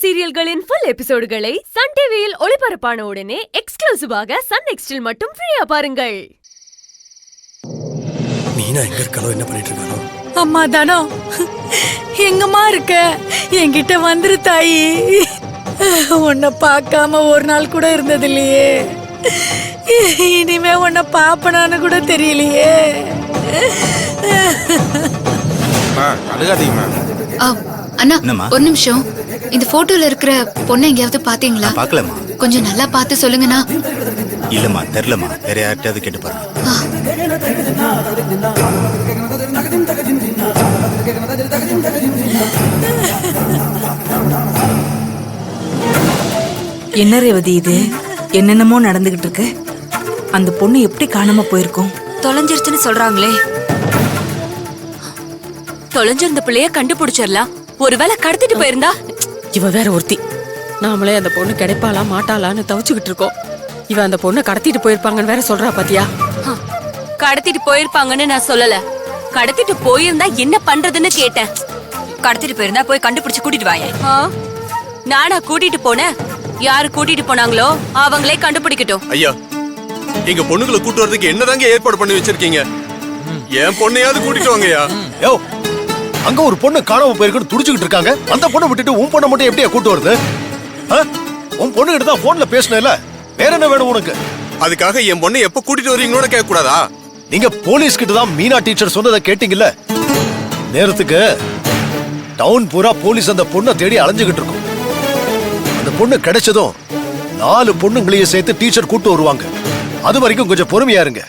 சீரியல்களின் full எபிசோடுகளை Sun டிவியில் ஒளிபரப்பான உடனே எக்ஸ்க்ளூசிவாக சன் நெக்ஸ்டில் மட்டும் ஃப்ரீயா பாருங்கள். மீனா எங்க இருக்காளோ, என்ன பண்ணிட்டு இருக்காளோ? அம்மா தானோ, எங்கம்மா இருக்க? என்கிட்ட வந்துரு தாயி. உன்னை பார்க்காம ஒரு நாள் கூட இருந்தது இல்லையே. இனிமே உன்னை பாப்பனான்னு கூட தெரியலையே. அண்ணா ஒரு நிமிஷம், இந்த போட்டோல இருக்கிற பொண்ணை எங்கேயாவது பாத்தீங்களா? பாக்கலமா. கொஞ்சம் நல்லா பார்த்து சொல்லுங்கண்ணா. இல்லம்மா, தெரியலமா. வேற யார்கிட்டயாவது கேட்டு பாருங்க. என்ன ரேவதி இது? என்னென்னமோ நடந்துகிட்டு இருக்கு. அந்த பொண்ணு எப்படி காணாம போயிருக்கும்? தொலைஞ்சிருச்சுன்னு சொல்றாங்களே. தொலைஞ்சிருந்த பிள்ளைய கண்டுபிடிச்சிடலாம். ஒருவேளை கடத்திட்டு போயிருந்தா? இவ வேற ஒருத்தி. நாமளே அந்த பொண்ணு கிடைப்பாளா மாட்டாளான்னு தவிச்சுக்கிட்டு இருக்கோம். இவ அந்த பொண்ணை கடத்திட்டு போயிருப்பாங்கன்னு வேற சொல்றா பாத்தியா? கடத்திட்டு போயிருப்பாங்கன்னு நான் சொல்லல. கடத்திட்டு போயிருந்தா என்ன பண்றதுன்னு கேட்டேன். கடத்திட்டு போயிருந்தா போய் கண்டுபிடிச்சு கூட்டிட்டு வாங்க. நானா கூட்டிட்டு போனேன்? யாரு கூட்டிட்டு போனாங்களோ அவங்களே கண்டுபிடிக்கட்டும். ஐயா, எங்க பொண்ணுங்களை கூட்டு வரதுக்கு என்னதாங்க ஏற்பாடு பண்ணி வச்சிருக்கீங்க? என் பொண்ணையாவது கூட்டிட்டு வாங்கயா. யோ, அங்க ஒரு பொண்ணு காணாம போயிருக்குன்னு துடிச்சுக்கிட்டு இருக்காங்க. அந்த பொண்ணை விட்டுட்டு உன் பொண்ணை மட்டும் எப்படியா கூட்டு வருது? உன் பொண்ணு கிட்ட தான் போன்ல பேசணும்ல, வேற என்ன வேணும் உனக்கு? அதுக்காக என் பொண்ணை எப்ப கூட்டிட்டு வரீங்களோட கேட்க கூடாதா? நீங்க போலீஸ் கிட்ட தான் மீனா டீச்சர் சொன்னதை கேட்டீங்கல்ல. நேரத்துக்கு டவுன் பூரா போலீஸ் அந்த பொண்ணை தேடி அலைஞ்சுகிட்டு இருக்கும். அந்த பொண்ணு கிடைச்சதும் 4 பொண்ணுங்களையும் சேர்த்து டீச்சர் கூட்டு வருவாங்க. அது வரைக்கும் கொஞ்சம் பொறுமையா இருங்க.